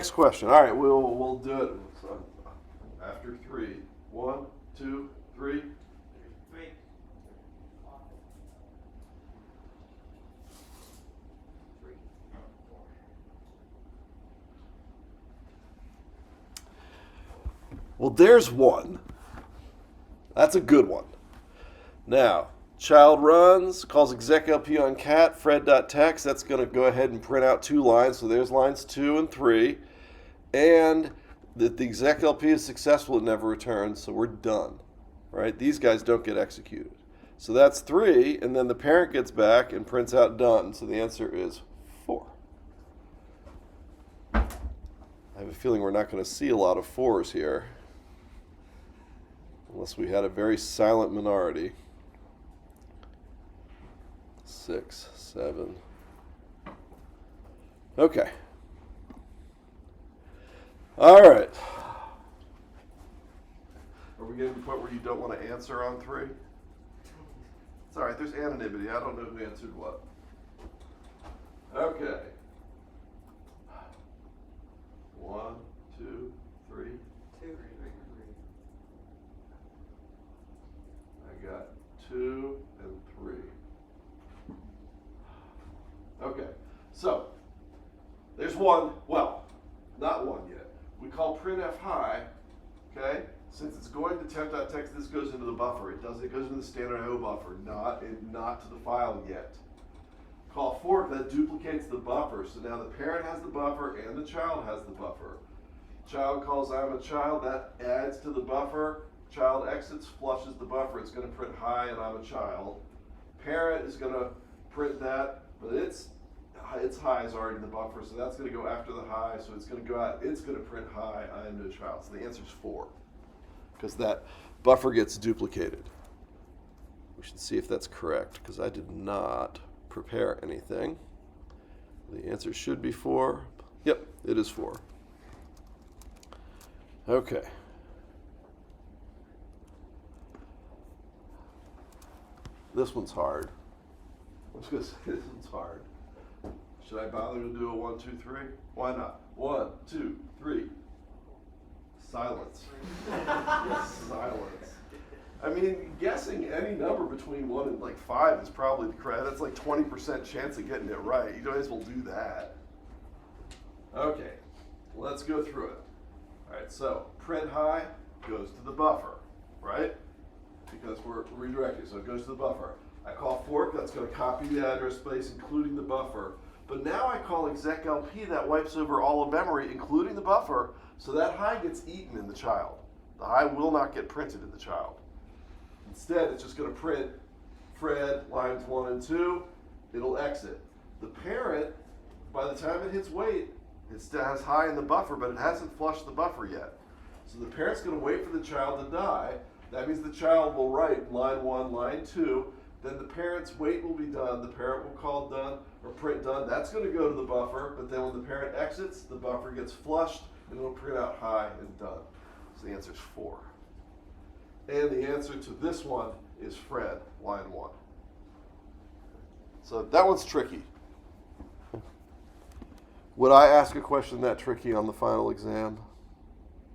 Next question. All right, we'll do it after 3. 1, 2, 3. Well, there's one. That's a good one. Now, child runs, calls exec LP on cat, fred.text. That's going to go ahead and print out 2 lines. So there's lines 2 and 3. And that the exec LP is successful, it never returns, so we're done. Right? These guys don't get executed. So that's 3, and then the parent gets back and prints out done. So the answer is 4. I have a feeling we're not going to see a lot of 4s here. Unless we had a very silent minority. 6, 7. Okay. All right. Are we getting to the point where you don't want to answer on 3? It's all right. There's anonymity. I don't know who answered what. Okay. 1, 2, 3. 2. I got 2 and 3. Okay, so there's one. Well, not one yet. We call printf high. Okay, since it's going to temp.text, this goes into the buffer. It goes into the standard IO buffer, not to the file yet. Call fork, that duplicates the buffer. So now the parent has the buffer and the child has the buffer. Child calls I'm a child, that adds to the buffer. Child exits, flushes the buffer. It's going to print hi and I'm a child. Parent is going to print that, but its hi is already in the buffer, so that's going to go after the hi. So it's going to go out. It's going to print hi, I am no child. So the answer is 4, because that buffer gets duplicated. We should see if that's correct, because I did not prepare anything. The answer should be 4. Yep, it is 4. Okay. This one's hard. I was going to say this one's hard. Should I bother to do a 1, 2, 3? Why not? 1, 2, 3. Silence. Silence. I mean, guessing any number between 1 and 5 is probably the correct. That's 20% chance of getting it right. You might as well do that. Okay, let's go through it. All right, so print high goes to the buffer, right? Because we're redirecting, so it goes to the buffer. I call fork, that's going to copy the address space, including the buffer. But now I call exec LP, that wipes over all of memory, including the buffer, so that high gets eaten in the child. The high will not get printed in the child. Instead, it's just going to print Fred, lines 1 and 2. It'll exit. The parent, by the time it hits wait, it still has high in the buffer, but it hasn't flushed the buffer yet. So the parent's going to wait for the child to die. That means the child will write line 1, line 2. Then the parent's wait will be done. The parent will call done or print done. That's going to go to the buffer. But then when the parent exits, the buffer gets flushed and it'll print out high and done. So the answer is 4. And the answer to this one is Fred, line 1. So that one's tricky. Would I ask a question that tricky on the final exam?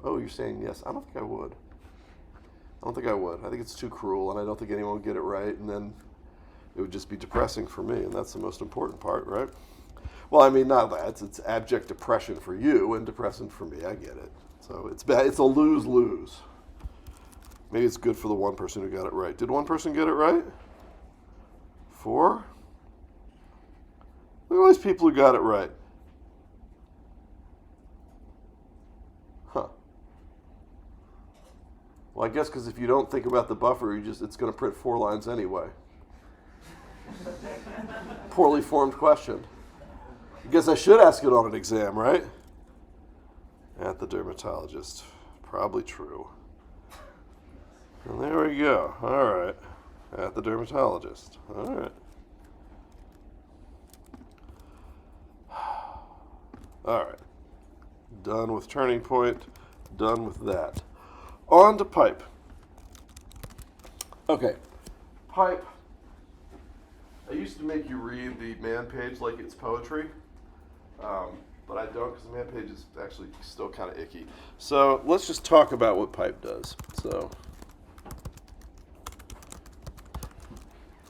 Oh, you're saying yes. I don't think I would. I think it's too cruel, and I don't think anyone would get it right, and then it would just be depressing for me, and that's the most important part, right? Well, I mean, not that. It's abject depression for you and depressing for me. I get it. So it's bad. It's a lose-lose. Maybe it's good for the one person who got it right. Did one person get it right? 4? Look at all these people who got it right. Huh. Well, I guess because if you don't think about the buffer, it's going to print 4 lines anyway. Poorly formed question. I guess I should ask it on an exam, right? At the dermatologist. Probably true. And there we go. All right. At the dermatologist. All right. All right. Done with turning point. Done with that. On to pipe. Okay. Pipe. I used to make you read the man page like it's poetry. but I don't because the man page is actually still kind of icky. So let's just talk about what pipe does. So,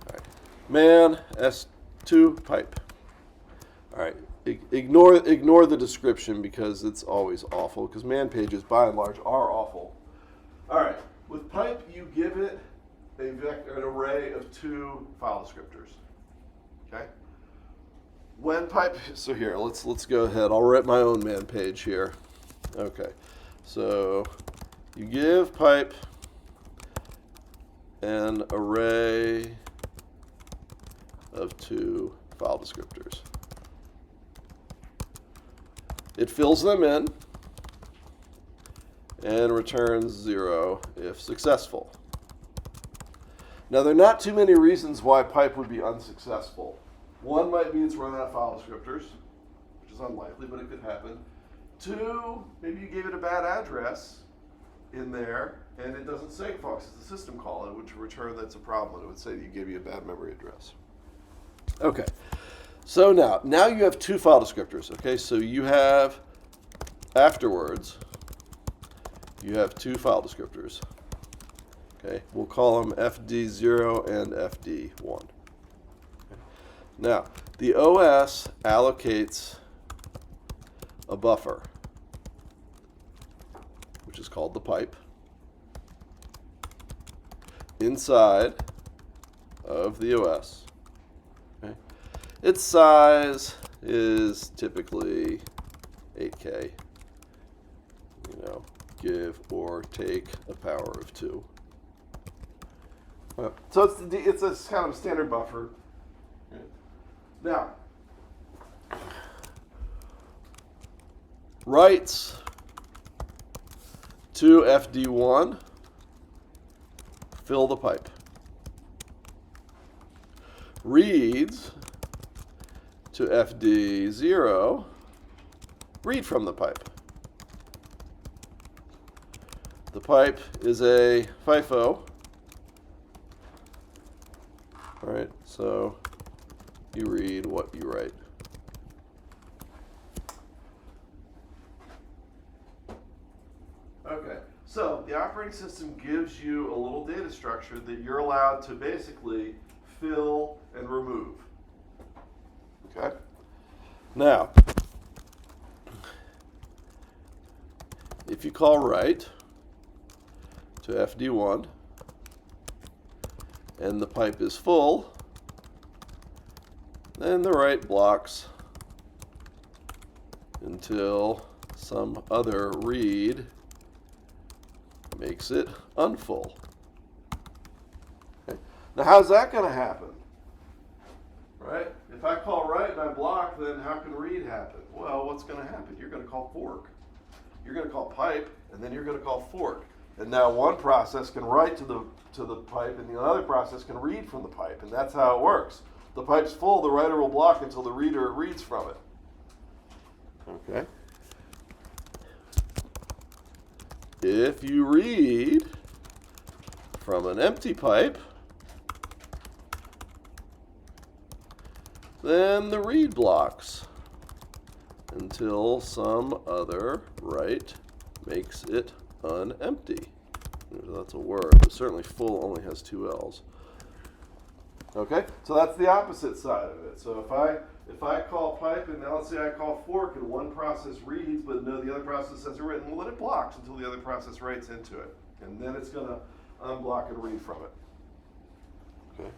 all right, man S2 pipe. All right, ignore the description because it's always awful, because man pages by and large are awful. All right, with pipe you give it an array of 2 file descriptors. Okay. When pipe, so here let's go ahead. I'll write my own man page here. Okay, so you give pipe an array of 2 file descriptors. It fills them in and returns 0 if successful. Now, there are not too many reasons why pipe would be unsuccessful. One might be it's running out of file descriptors, which is unlikely, but it could happen. 2, maybe you gave it a bad address in there, and it doesn't sigfox. It's a system call. It would return that's a problem. It would say that you gave you a bad memory address. Okay, so now you have 2 file descriptors. Okay, so you have, afterwards, you have 2 file descriptors. Okay, we'll call them FD0 and FD1. Okay. Now, the OS allocates a buffer, which is called the pipe, inside of the OS. Okay. Its size is typically 8K, give or take a power of 2. So it's a kind of standard buffer. Now, writes to FD1, fill the pipe. Reads to FD0, read from the pipe. The pipe is a FIFO. All right, so you read what you write. Okay, so the operating system gives you a little data structure that you're allowed to basically fill and remove. Okay? Now, if you call write to FD1, and the pipe is full, then the write blocks until some other read makes it unfull. Okay. Now, how's that going to happen? Right? If I call write and I block, then how can read happen? Well, what's going to happen? You're going to call fork. You're going to call pipe, and then you're going to call fork. And now one process can write to the pipe, and the other process can read from the pipe, and that's how it works. The pipe's full, the writer will block until the reader reads from it. Okay. If you read from an empty pipe, then the read blocks until some other write makes it unempty. That's a word, but certainly full only has 2 L's. Okay, so that's the opposite side of it. So if I call pipe, and now let's say I call fork, and one process reads, but no, the other process hasn't written, well, then it blocks until the other process writes into it, and then it's going to unblock and read from it. Okay.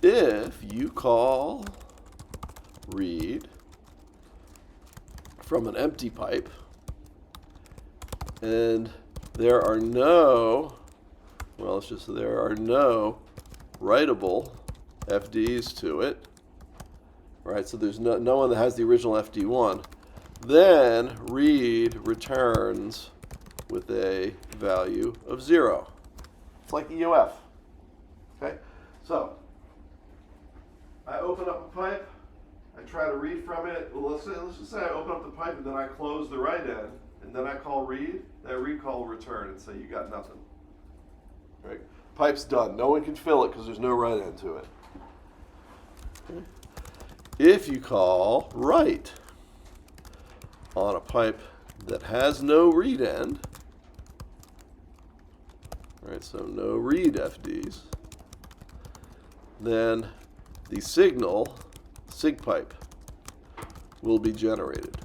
If you call read from an empty pipe, and there are no writable FDs to it, right? So there's no one that has the original FD1. Then read returns with a value of 0. It's like the UF. Okay? So I open up a pipe, I try to read from it. Well, let's just say I open up the pipe and then I close the write end, and then I call read. That read call will return and say you got nothing. Right? Pipe's done. No one can fill it because there's no write end to it. Okay. If you call write on a pipe that has no read end, right, so no read FDs, then the signal, sig pipe, will be generated.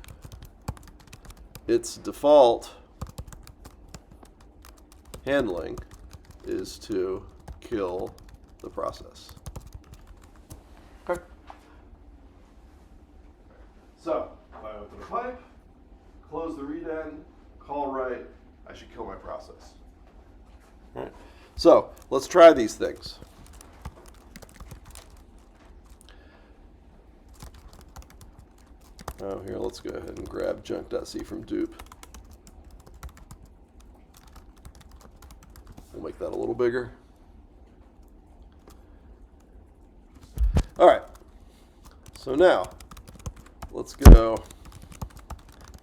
Its default handling is to kill the process. Okay. So, if I open a pipe, close the read end, call write, I should kill my process. All right. So, let's try these things. Oh, here, let's go ahead and grab junk.c from dupe. We'll make that a little bigger. All right. So now, let's go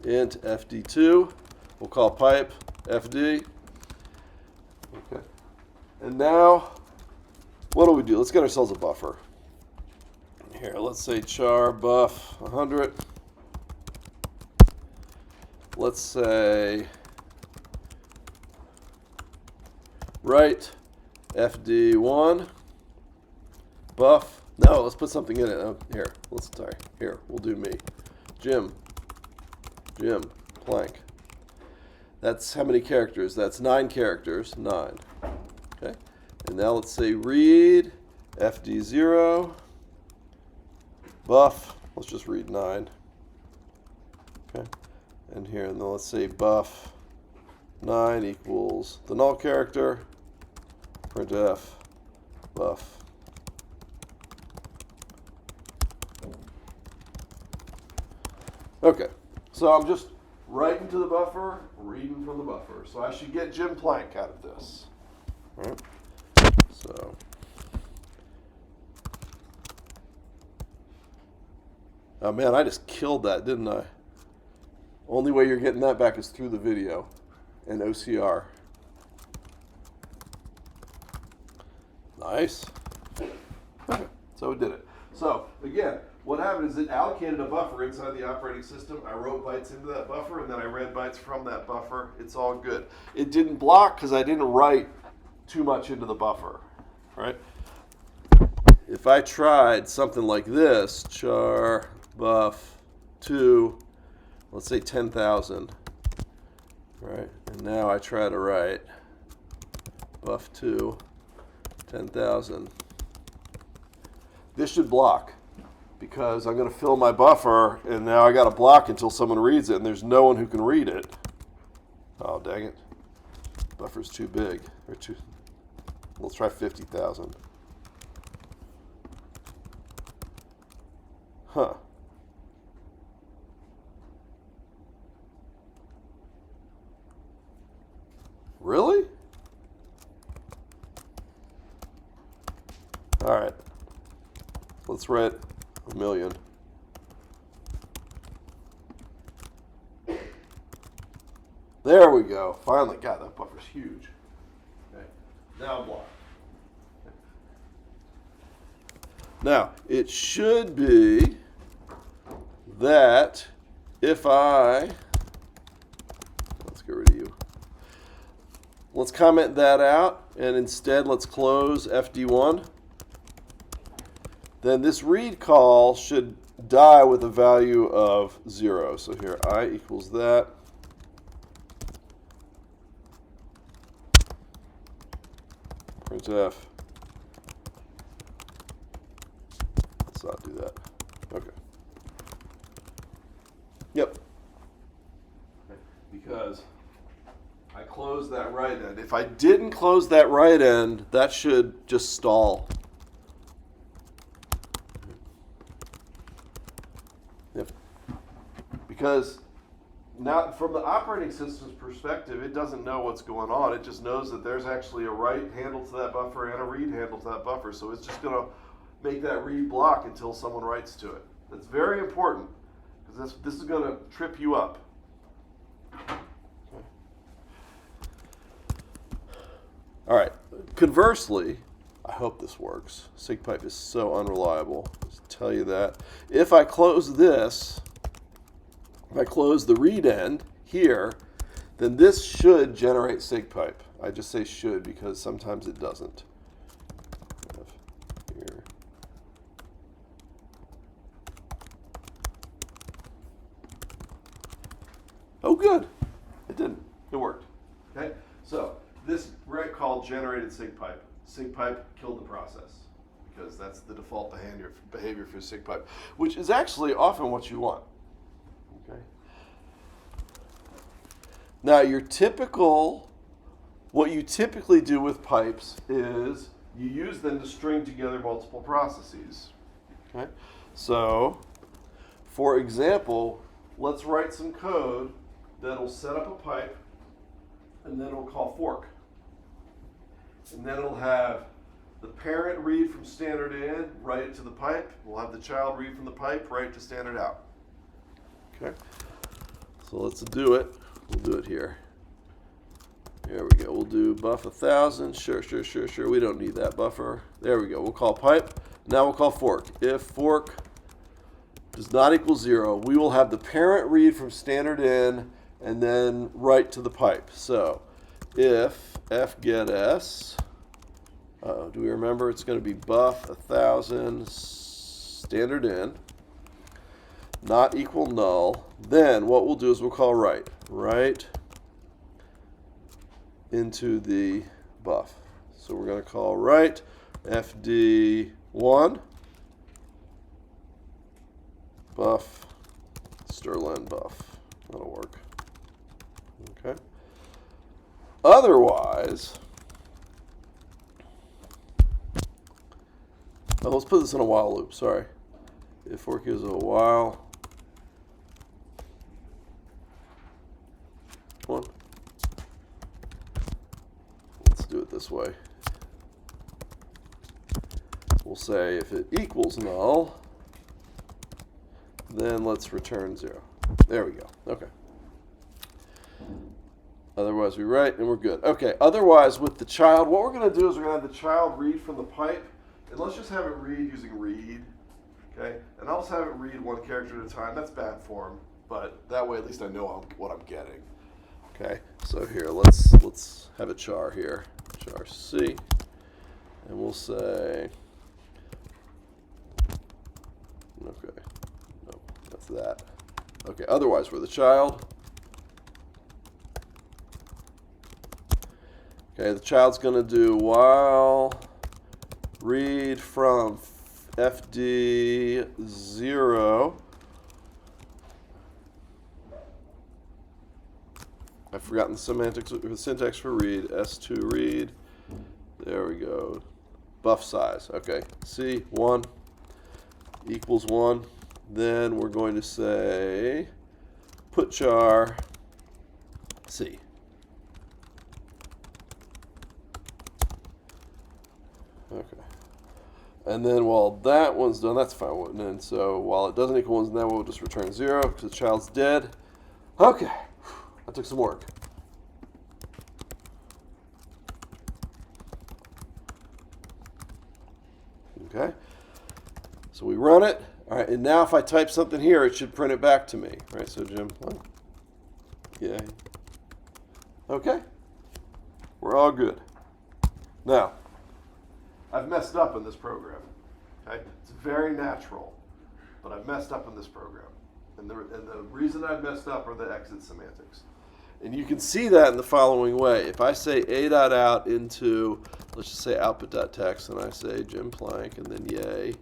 int fd2. We'll call pipe fd. Okay. And now, what do we do? Let's get ourselves a buffer. Here, let's say char buff 100. Let's say write fd1 buff. No, let's put something in it. Oh, here, here, we'll do me. Jim Plank. That's how many characters? That's 9 characters, 9. Okay, and now let's say read fd0 buff. Let's just read 9. Okay, and here, and then let's say buff 9 equals the null character, printf buff. Okay, so I'm just writing to the buffer, reading from the buffer. So I should get Jim Plank out of this. All right. So oh man, I just killed that, didn't I? Only way you're getting that back is through the video and OCR. Nice. Okay, so it did it. So again, what happened is it allocated a buffer inside the operating system. I wrote bytes into that buffer, and then I read bytes from that buffer. It's all good. It didn't block because I didn't write too much into the buffer, right? If I tried something like this, char buff 2, let's say 10,000, right? And now I try to write buff 2, 10,000. This should block because I'm going to fill my buffer, and now I got to block until someone reads it, and there's no one who can read it. Oh, dang it. Buffer's too big. Or too. Let's try 50,000. Huh. Really? All right. Let's write 1,000,000. There we go. Finally. God, that buffer's huge. Okay. Now block. Now, it should be that if let's get rid of you. Let's comment that out, and instead let's close FD1. Then this read call should die with a value of 0. So here, I equals that. Printf. Let's not do that. Okay. Yep. Because I closed that right end. If I didn't close that right end, that should just stall. Yep. Because now, from the operating system's perspective, it doesn't know what's going on. It just knows that there's actually a write handle to that buffer and a read handle to that buffer. So it's just going to make that read block until someone writes to it. That's very important, because this is going to trip you up. All right. Conversely, I hope this works. SigPipe is so unreliable. I'll just tell you that. If I close this, if I close the read end here, then this should generate sig pipe. I just say should because sometimes it doesn't. Here. Oh, good. It didn't. It worked. Okay. So this right call generated sig pipe. Sig pipe killed the process because that's the default behavior for sig pipe, which is actually often what you want. Okay. Now what you typically do with pipes is you use them to string together multiple processes. Okay. So, for example, let's write some code that'll set up a pipe, and then it'll call fork. And then it'll have the parent read from standard in, write it to the pipe. We'll have the child read from the pipe, write it to standard out. Okay. So let's do it. We'll do it here. There we go. We'll do buff 1000. Sure. We don't need that buffer. There we go. We'll call pipe. Now we'll call fork. If fork does not equal 0, we will have the parent read from standard in and then write to the pipe. So if f get s, do we remember it's going to be buff 1000 standard in not equal null, then what we'll do is we'll call write into the buff. So we're going to call write fd1 buff Sterling buff. That'll work. Okay. Otherwise, let's put this in a while loop. Sorry. If fork is a while. One. Let's do it this way. We'll say if it equals null, then let's return 0. There we go. Okay. Otherwise we write and we're good. Okay, otherwise with the child, what we're going to do is we're going to have the child read from the pipe, and let's just have it read using read. Okay, and I'll just have it read one character at a time. That's bad form, but that way at least I know what I'm getting. Okay, so here let's have a char here, char C, and we'll say, okay, no, that's that. Okay, otherwise we're the child. Okay, the child's going to do while read from fd0. I've forgotten the syntax for read. S2 read. There we go. Buff size. Okay. C1 equals 1. Then we're going to say put char C. Okay. And then while that one's done, that's fine. And then so while it doesn't equal 1, then we'll just return 0 because the child's dead. Okay. That took some work. Okay. So we run it. All right. And now if I type something here, it should print it back to me. All right. So Jim, yeah. Okay. We're all good. Now, I've messed up in this program. Okay. It's very natural, but I've messed up in this program. And the reason I've messed up are the exit semantics. And you can see that in the following way. If I say a.out into, let's just say output.text, and I say Jim Plank, and then yay,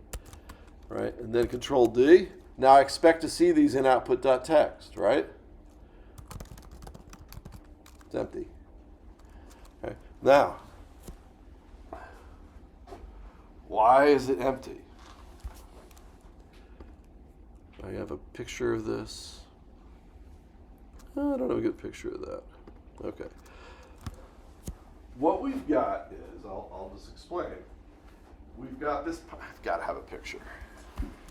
right? And then control D. Now I expect to see these in output.text, right? It's empty. Okay. Now, why is it empty? I have a picture of this. I don't have a good picture of that. Okay. What we've got is, I'll just explain. We've got this, I've got to have a picture.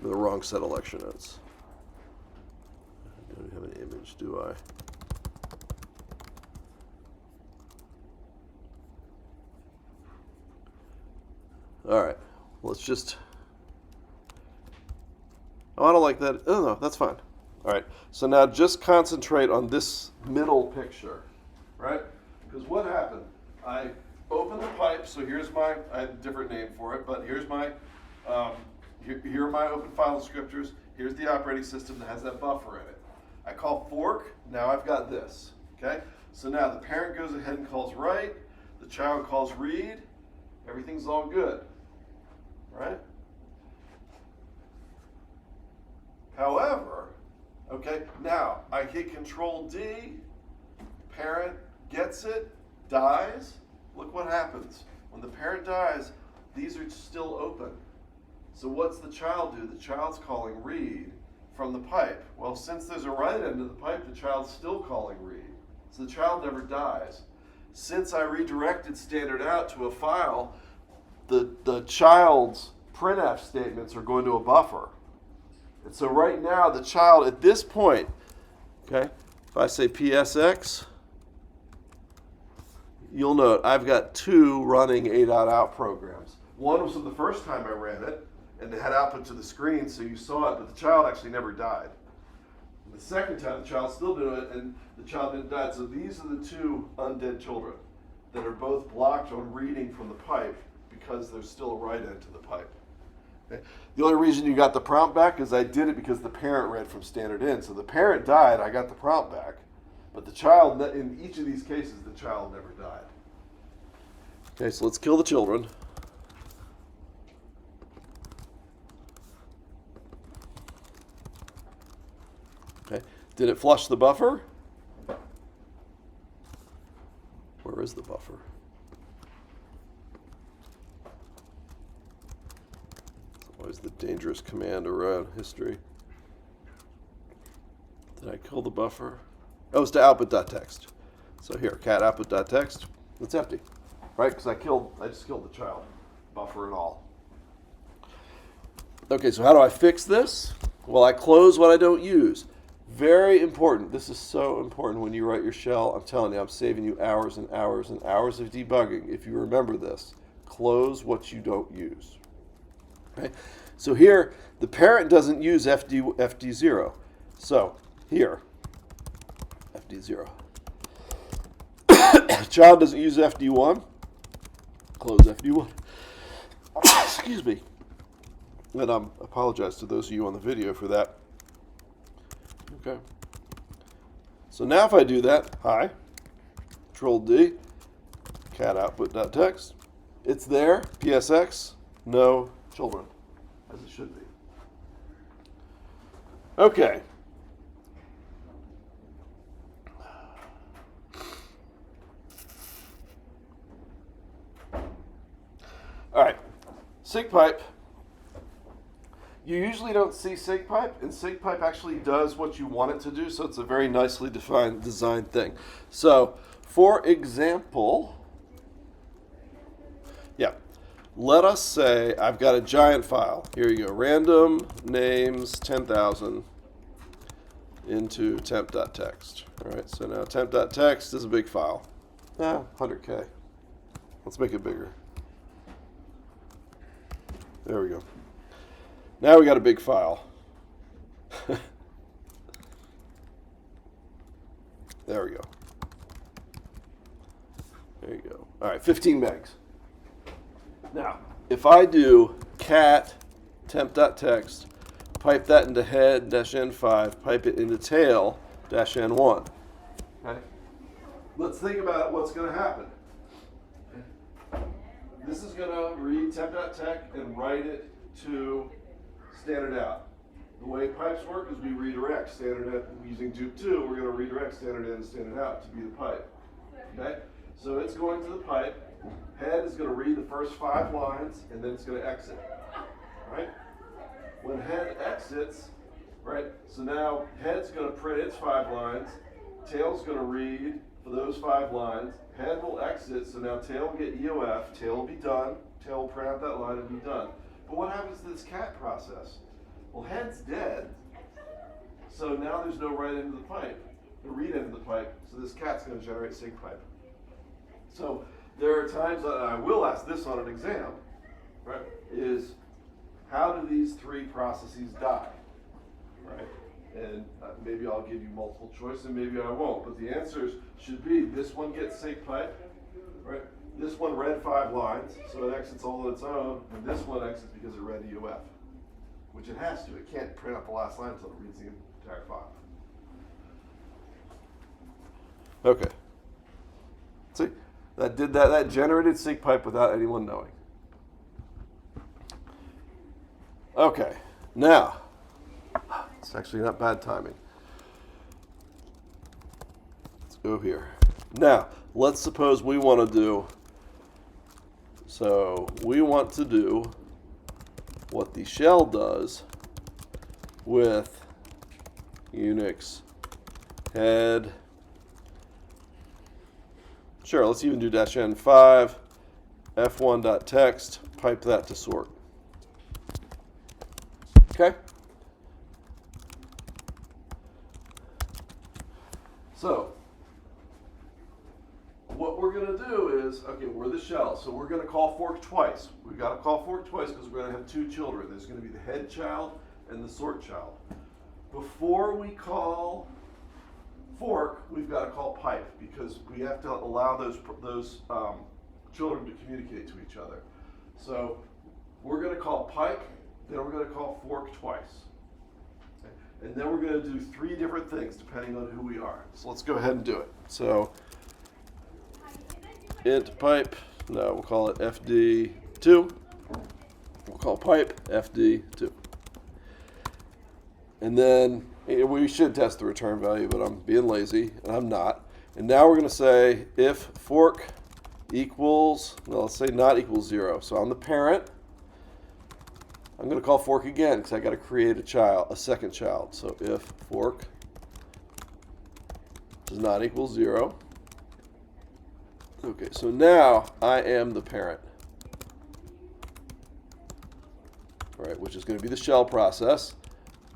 The wrong set of lecture notes. I don't have an image, do I? All right, let's just, oh, I don't like that. Oh, no, that's fine. All right, so now just concentrate on this middle picture, right? Because what happened? I opened the pipe, so here's my, I had a different name for it, but here's my, here are my open file descriptors. Here's the operating system that has that buffer in it. I call fork, now I've got this, okay? So now the parent goes ahead and calls write, the child calls read, everything's all good, right? However, okay, now I hit Control D, parent gets it, dies. Look what happens. When the parent dies, these are still open. So what's the child do? The child's calling read from the pipe. Well, since there's a write end of the pipe, the child's still calling read. So the child never dies. Since I redirected standard out to a file, the child's printf statements are going to a buffer. And so right now, the child at this point, okay, if I say PSX, you'll note I've got two running A.out programs. One was from the first time I ran it, and it had output to the screen, so you saw it, but the child actually never died. The second time, the child still did it, and the child didn't die. So these are the two undead children that are both blocked on reading from the pipe because there's still a write end to the pipe. Okay. The only reason you got the prompt back is I did it because the parent read from standard in. So the parent died, I got the prompt back. But the child, in each of these cases, the child never died. Okay, so let's kill the children. Okay, did it flush the buffer? Where is the buffer? Always the dangerous command around history. Did I kill the buffer? Oh, it's to output.txt. So here, cat output.txt. It's empty, right? Because I just killed the child, buffer and all. Okay, so how do I fix this? Well, I close what I don't use. Very important. This is so important when you write your shell. I'm telling you, I'm saving you hours and hours and hours of debugging. If you remember this, close what you don't use. Okay? So here, the parent doesn't use FD0. So here, FD0. Child doesn't use FD1. Close FD1. Excuse me. And I apologize to those of you on the video for that. Okay. So now if I do that, hi, Control D, cat output.txt, it's there, PSX, no children, as it should be. Okay. All right, SIGPipe. You usually don't see SIGPipe, and SIGPipe actually does what you want it to do, so it's a very nicely defined design thing. So, for example, let us say I've got a giant file. Here you go, random names 10,000 into temp.txt. All right, so now temp.txt is a big file. 100K. Let's make it bigger. There we go. Now we got a big file. There we go. There you go. All right, 15 megs. Now, if I do cat temp.txt, pipe that into head-n5, pipe it into tail-n1. Okay? Let's think about what's going to happen. This is going to read temp.txt and write it to standard out. The way pipes work is we redirect standard in using Duke 2. We're going to redirect standard in and standard out to be the pipe. Okay? So it's going to the pipe. Head is going to read the first 5 lines, and then it's going to exit. Right? When head exits, right? So now head's going to print its 5 lines. Tail's going to read for those 5 lines. Head will exit, so now tail will get EOF. Tail will be done. Tail will print out that line and be done. But what happens to this cat process? Well, head's dead, so now there's no write end of the pipe, the read end of the pipe, so this cat's going to generate SIGPipe. So there are times that I will ask this on an exam, right, is how do these 3 processes die, right? And maybe I'll give you multiple choice and maybe I won't. But the answers should be this one gets sig pipe, right? This one read 5 lines, so it exits all on its own, and this one exits because it read EUF, which it has to. It can't print out the last line until it reads the entire file. Okay. See, that generated sig pipe without anyone knowing. Okay, now, it's actually not bad timing. Let's go here. Now, let's suppose we want to do, what the shell does with Unix head. Sure, let's even do -n5, f1.text, pipe that to sort. Okay? So, what we're going to do is, okay, we're the shell, so we're going to call fork twice. We've got to call fork twice because we're going to have 2 children. There's going to be the head child and the sort child. Before we call fork, we've got to call pipe because we have to allow those children to communicate to each other. So we're going to call pipe, then we're going to call fork twice. Okay? And then we're going to do 3 different things depending on who we are. So let's go ahead and do it. So int pipe, no, we'll call it fd2. We'll call pipe fd2. And then we should test the return value, but I'm being lazy, and I'm not. And now we're going to say if fork equals, no, let's say not equals 0. So I'm the parent. I'm going to call fork again because I got to create a second child. So if fork does not equal 0. Okay, so now I am the parent. All right, which is going to be the shell process.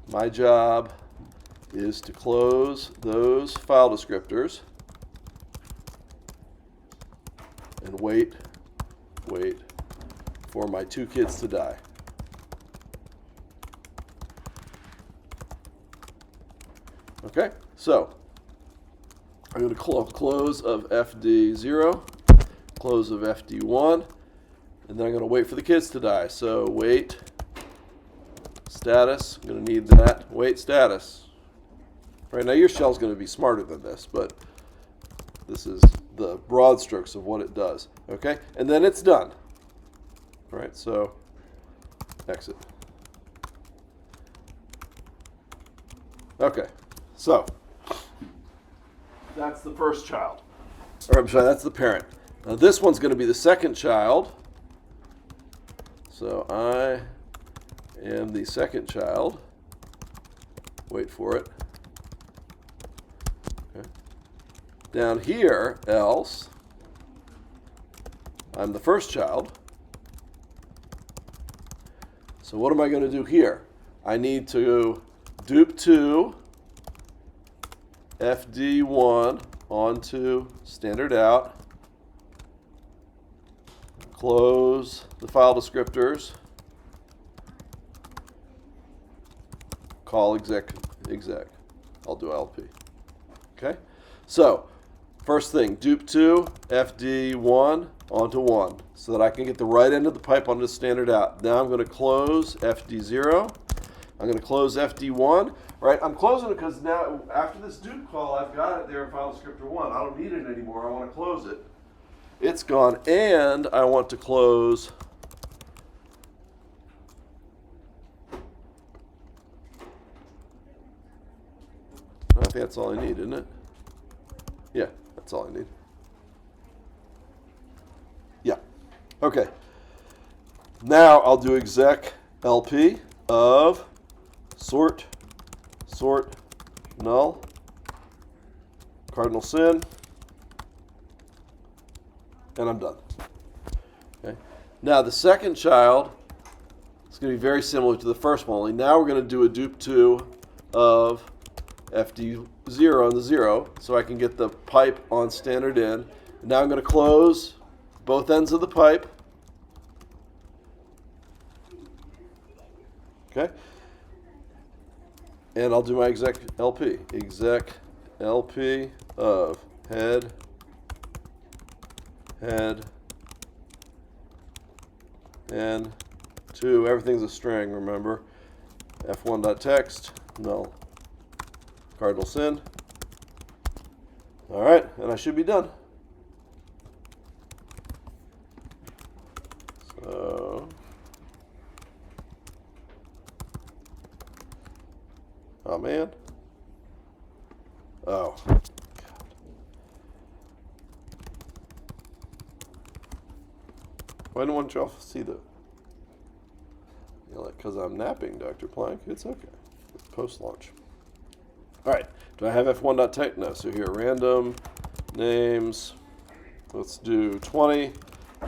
My job is to close those file descriptors and wait for my 2 kids to die. Okay, so I'm going to close of FD0, close of FD1, and then I'm going to wait for the kids to die. So wait status, I'm going to need that, wait status. Right, now your shell's going to be smarter than this, but this is the broad strokes of what it does. Okay, and then it's done. All right, so exit. Okay, so that's the first child. Or I'm sorry, that's the parent. Now this one's going to be the second child. So I am the second child. Wait for it. Okay. Down here, else, I'm the first child. So what am I going to do here? I need to dupe 2 FD1 onto standard out, close the file descriptors, call exec. I'll do LP. Okay? So, first thing, dupe 2 FD1 onto 1 so that I can get the right end of the pipe onto standard out. Now I'm going to close FD0. I'm going to close FD1. Right, I'm closing it because now after this dupe call, I've got it there in file descriptor 1. I don't need it anymore. I want to close it. It's gone, and I want to close I think that's all I need, isn't it? Yeah, that's all I need. Yeah. Okay. Now I'll do exec LP of sort null, cardinal sin, and I'm done. Okay. Now the second child is going to be very similar to the first one, only now we're going to do a dupe 2 of FD0 on the 0 so I can get the pipe on standard in. And now I'm going to close both ends of the pipe. Okay. And I'll do my exec LP. Exec LP of head, and to, everything's a string, remember. F1.text, null, cardinal sin. All right, and I should be done. So, oh man. Oh. God. Why don't you all see the? Because I'm napping, Dr. Plank. It's okay. It's post-launch. All right. Do I have F1.text? No. So here, random names. Let's do 20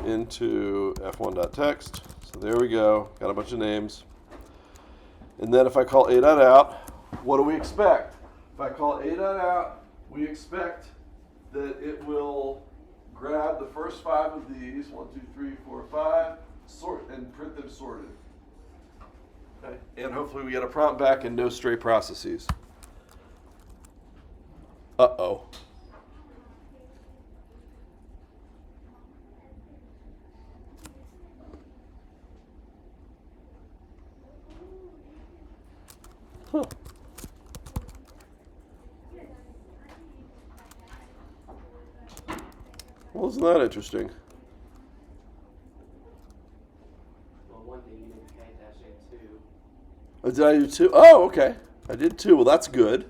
into F1.text. So there we go. Got a bunch of names. And then if I call a.out, what do we expect? If I call a.out, we expect that it will grab the first 5 of these, 1, 2, 3, 4, 5, sort and print them sorted. Okay. And hopefully we get a prompt back and no stray processes. Uh-oh. Huh. Well, isn't that interesting? Well, one thing you didn't pay attention to. Oh, did I do 2? Oh, okay. I did 2. Well, that's good.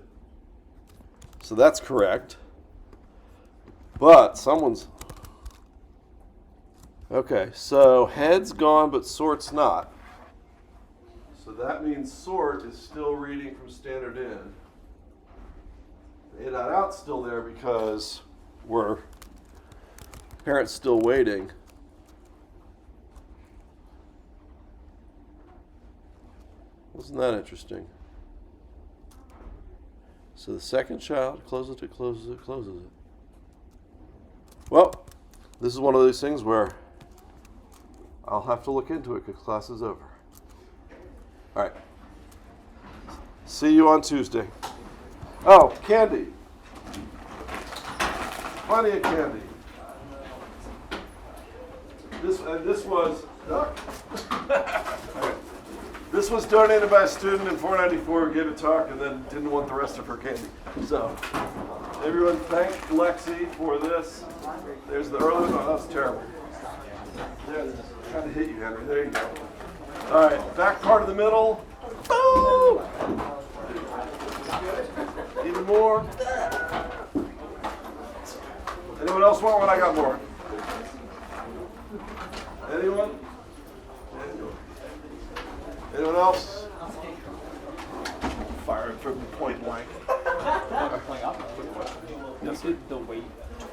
So that's correct. But someone's... Okay, so head's gone, but sort's not. So that means sort is still reading from standard in. A.out's still there because parent's still waiting. Wasn't that interesting? So the second child closes it. Well, this is one of those things where I'll have to look into it because class is over. All right. See you on Tuesday. Oh, candy. Plenty of candy. This was this was donated by a student in 494 who gave a talk and then didn't want the rest of her candy. So everyone thank Lexi for this. There's the early one. Oh, that was terrible. There, trying to hit you, Henry. There you go. All right, back part of the middle. Boom! Even more. Anyone else want one? I got more. Anyone? Anyone else? Fire from point blank. Yes. You did the wait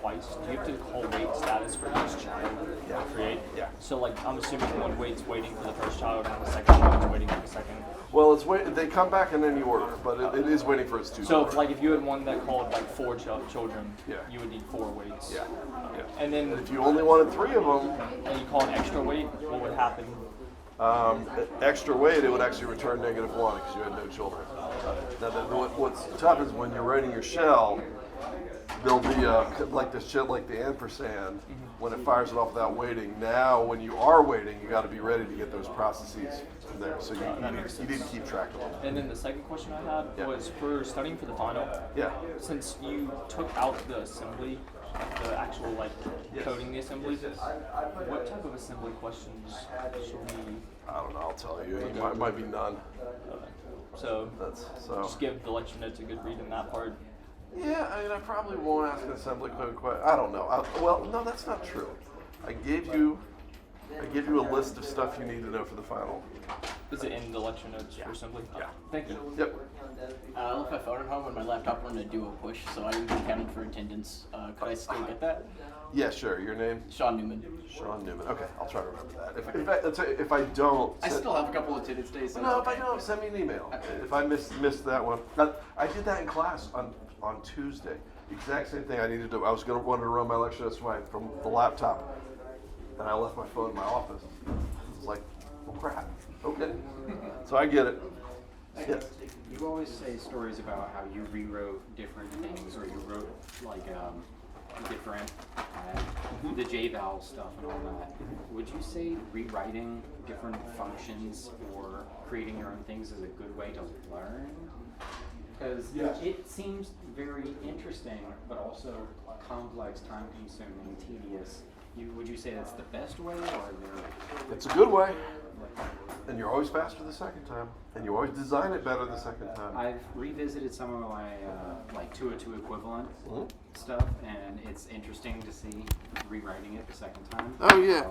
twice. Do you have to call wait status for each child? Yeah. Create? Yeah. So like I'm assuming one wait's waiting for the first child and the second child's waiting for the second. Well, it's they come back in any order, but it is waiting for its two. So like if you had one that called like 4 children, yeah, you would need 4 waits. Yeah. Yeah. And then if you only wanted 3 of them, and you call an extra wait, what would happen? Extra weight, it would actually return -1 because you had no children. What's tough is when you're writing your shell, there'll be like the shit, like the ampersand, when it fires it off without waiting. Now, when you are waiting, you got to be ready to get those processes from there. So you need to keep track of them. And then the second question I had was for studying for the final. Yeah. Since you took out the assembly, the actual like coding the assembly, what type of assembly questions should we? I don't know. I'll tell you. It might be none. So Just just give the lecture notes a good read in that part. Yeah, I mean, I probably won't ask an assembly code question. I don't know. Well, no, that's not true. I gave you a list of stuff you need to know for the final. Is it in the lecture notes for assembly? Yeah. Thank you. Yep. I left my phone at home and my laptop wanted to do a push, so I was counting for attendance. Could I still get that? Yeah, sure. Your name? Sean Newman. Sean Newman. Okay, I'll try to remember that. If I don't, I still have a couple of attendance days. So no, if I don't, send me an email. Okay. If I missed that one, I did that in class on Tuesday. Exact same thing. I wanted to run my lecture notes from the laptop, and I left my phone in my office. It was like, oh crap. Okay. So I get it. Yes. You always say stories about how you rewrote different things, or you wrote like different the J-valve stuff and all that. Would you say rewriting different functions or creating your own things is a good way to learn? Because Yes. it seems very interesting, but also complex, time-consuming, tedious. Would you say that's the best way, or there? It's a good way. And you're always faster the second time. And you always design it better the second time. I've revisited some of my like 202 equivalent Mhm. stuff, and it's interesting to see rewriting it the second time. Oh, yeah.